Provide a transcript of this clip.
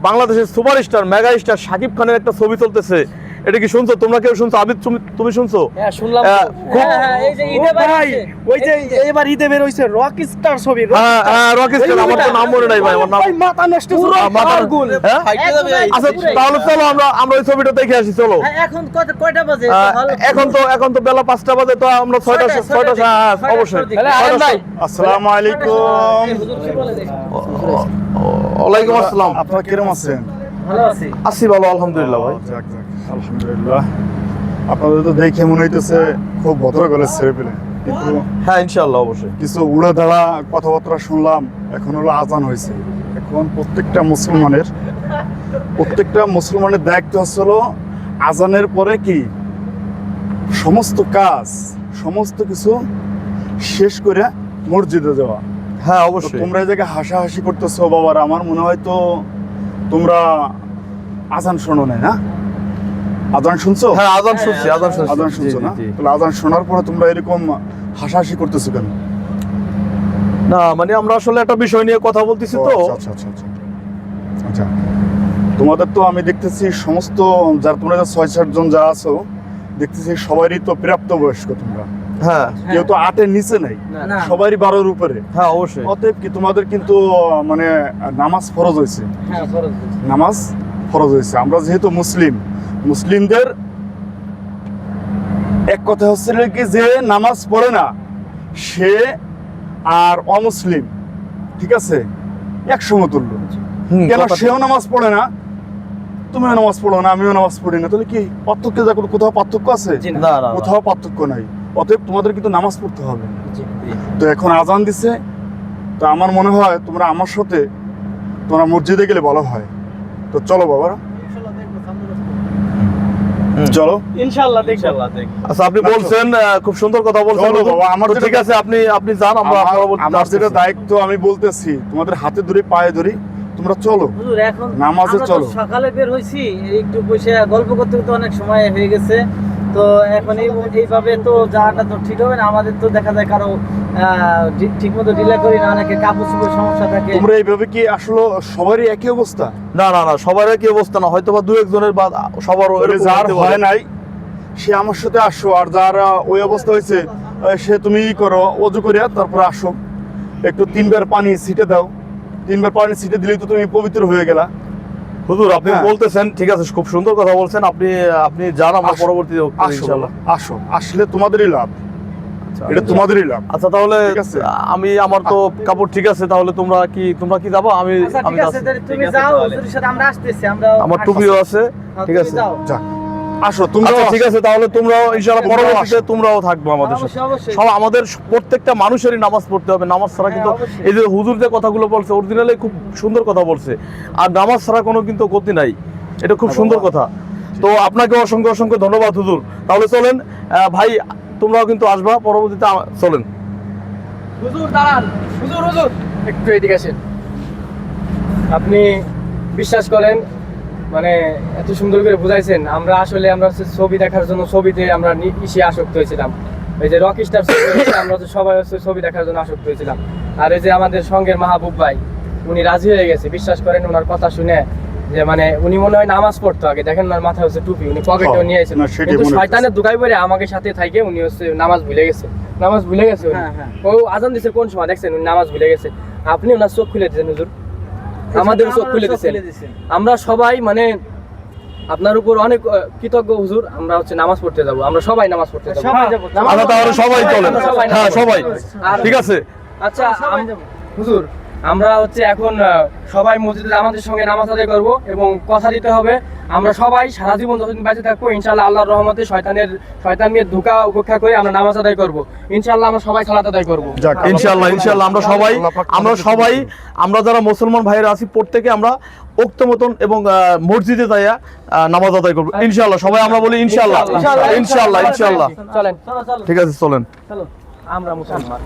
বাংলাদেশের superstar mega star Shakib খানের একটা ছবি চলতেছে, এটা কি শুনছো? তোমরা কেউ শুনছো? আবিদ তুমি শুনছো? হ্যাঁ শুনলাম। এই যে ঈদে ভাই ওই যে এবার ঈদে বের হইছে রক স্টার ছবি। হ্যাঁ রক স্টার, আমার তো নাম মনে নাই ভাই, আমার নাম মাথা নষ্ট পুরো পাগল। আচ্ছা তাহলে চলো আমরা ওই ছবিটা দেখে আসি, চলো। এখন কয়টা বাজে? এখন তো বেলা 5টা বাজে, তো আমরা 6টা অবশ্যই। আসসালামু আলাইকুম। হুজুর কি বলে দেখি। ওয়ালাইকুম আসসালাম। আপনারা কিরকম আছেন? ভালো আছি। আছি ভালো, আলহামদুলিল্লাহ ভাই। যাক আলহামদুলিল্লাহ। আপনাদের তো দেখে মনে হইতেছে খুব ভদ্র গলের ছেলে পেলে, কিন্তু হ্যাঁ ইনশাআল্লাহ অবশ্যই। কিছু উড়ে দাঁড়া কথাবার্তা শুনলাম। এখন হলো আজান হয়েছে। এখন প্রত্যেকটা মুসলমানের দায়িত্ব হলো আজানের পরে কি সমস্ত কাজ সমস্ত কিছু শেষ করে মসজিদে যাওয়া। হ্যাঁ অবশ্যই। তোমরা এই জায়গায় হাসাহাসি করতেছো বাবার, আমার মনে হয় তো তোমরা আজান শোনো নাই না? আজান শুনছো? হ্যাঁ আজান শুনছি। আজান শুনছো না? তাহলে আজান শোনার পরে তোমরা এরকম হাসাহাসি করতেছো কেন? না মানে আমরা আসলে একটা বিষয় নিয়ে কথা বলতেছি তো। আচ্ছা তোমাদের তো আমি দেখতেছি সমস্ত যারা তোমরা 6-7 জন যা আছো দেখতেছি সবারই তো প্রাপ্ত বয়স্ক তোমরা। হ্যাঁ কেউ তো 8-এর নিচে নাই, না। সবারই 12-এর উপরে। হ্যাঁ অবশ্যই। অতএব কি তোমাদের কিন্তু মানে নামাজ ফরজ হয়েছে। হ্যাঁ ফরজ। নামাজ ফরজ হয়েছে। আমরা যেহেতু মুসলিমদের এক কথা হচ্ছে কি যে নামাজ পড়ে না সে আর অমুসলিম, ঠিক আছে, এক সমতুল্য। কেন সেও নামাজ পড়ে না, তুমিও নামাজ পড়ো না, আমিও নামাজ পড়ি না, তাহলে কি পার্থক্য? কোথাও পার্থক্য আছে? না কোথাও পার্থক্য নাই। অতএব তোমাদের কিন্তু নামাজ পড়তে হবে। তো এখন আজান দিছে, তো আমার মনে হয় তোমরা আমার সাথে তোমরা মসজিদে গেলে ভালো হয়। তো চলো বাবা, চলো ইনশাআল্লাহ দেখ। আচ্ছা আপনি বলছেন, খুব সুন্দর কথা বলছেন বাবা। আমার ঠিক আছে, আপনি যান, আমার যেটা দায়িত্ব আমি বলতেছি, তোমাদের হাতে ধরে পায়ে ধরি, তোমরা চলো হুজুর। এখন নামাজে চলো। সকালে বের হইছি, একটু বসে গল্প করতে করতে অনেক সময় হয়ে গেছে। তো এখন এইভাবে তো যাওয়াটা তো ঠিক হবে না। আমাদের তো দেখা যায় কারো ঠিক মতো ডিলে করি না, অনেকে কাপড় চোপড়ের সমস্যা থাকে। তোমরা এইভাবে কি আসলে সবারই একই অবস্থা? না সবার একই অবস্থা না, হয়তো বা 2-1 জনের বা সবার যার হয় নাই সে আমার সাথে আসো, আর যার ওই অবস্থা হয়েছে সে তুমি করো, ওযু করে তারপর আসো, একটু 3বার পানি ছিটে দাও। 3বার পানি ছিটে দিলেই তো তুমি পবিত্র হয়ে গেলা। হুজুর আপনি বলতেছেন ঠিক আছে, খুব সুন্দর কথা বলছেন। আপনি যান, আমরা পরবর্তীতে ইনশাআল্লাহ আসলে তোমাদেরই লাভ, এটা তোমাদেরই লাভ। আচ্ছা তাহলে আমার তো কাপড় ঠিক আছে, তাহলে তোমরা কি যাবো? আমি ঠিক আছে, তুমি যাও, হুজুরের সাথে আমরা আসতেছি। আমার টুপিও আছে, ঠিক আছে। যাক আসো তোমরা। ঠিক আছে, তাহলে তোমরাও ইনশাআল্লাহ পরবর্তীতে তোমরাও থাকবো আমাদের সাথে। সব আমাদের প্রত্যেকটা মানুষেরই নামাজ পড়তে হবে। নামাজ ছাড়া কিন্তু এই যে হুজুর যে কথাগুলো বলছে অরিজিনালি খুব সুন্দর কথা বলছে, আর নামাজ ছাড়া কোনো কিন্তু গতি নাই, এটা খুব সুন্দর কথা। তো আপনাকে অসংখ্য ধন্যবাদ হুজুর। তাহলে চলেন ভাই, তোমরাও কিন্তু আসবা পরবর্তীতে, চলেন। হুজুর দাঁড়ান, হুজুর একটু এদিকে আসেন। আপনি বিশ্বাস করেন, মানে এত সুন্দর করে বুঝাইছেন। আমরা ছবি দেখার জন্য ছবিতে আমরা আসক্ত হয়েছিলাম। এই যে রক স্টার আমরা তো সবাই ছবি দেখার জন্য আসক্ত হয়েছিলাম। আর এই যে আমাদের সঙ্গের মাহবুব ভাই, উনি রাজি হয়ে গেছে। বিশ্বাস করেন ওনার কথা শুনে যে মানে উনি মনে হয় নামাজ পড়তো আগে। দেখেন ওনার মাথায় হচ্ছে টুপি, উনি পকেটেও নিয়ে এসেছেন, কিন্তু শয়তানের দুগাই পরে আমাকে সাথে থাকে উনি হচ্ছে নামাজ ভুলে গেছে। ও আজান দিছে কোন সময় দেখছেন, উনি নামাজ ভুলে গেছে। আপনি ওনার চোখ খুলে দিয়েছেন হুজুর, আমাদের চোখ খুলে দিয়েছেন। আমরা সবাই মানে আপনার উপর অনেক কৃতজ্ঞ হুজুর। আমরা হচ্ছে নামাজ পড়তে যাবো, আমরা সবাই নামাজ পড়তে যাবো। সবাই চলেন, হ্যাঁ সবাই, ঠিক আছে। আচ্ছা হুজুর, আমরা হচ্ছে এখন সবাই মসজিদে আমাদের সঙ্গে নামাজ আদায় করবো এবং কথা দিতে হবে আমরা সবাই সারা জীবন যতদিন বেঁচে থাকবো ইনশাআল্লাহ আল্লাহর রহমতে শয়তান নিয়ে ধোঁকা উপেক্ষা করে আমরা নামাজ আদায় করবো। ইনশাআল্লাহ আমরা সবাই সালাত আদায় করবো। ইনশাআল্লাহ আমরা যারা মুসলমান ভাইরা আছি প্রত্যেকে আমরা ওক্ত মতন এবং মসজিদে যাইয়া নামাজ আদায় করবো ইনশাআল্লাহ। সবাই আমরা বলি ইনশাআল্লাহ। চলেন, ঠিক আছে, চলেন। আমরা মুসলমান।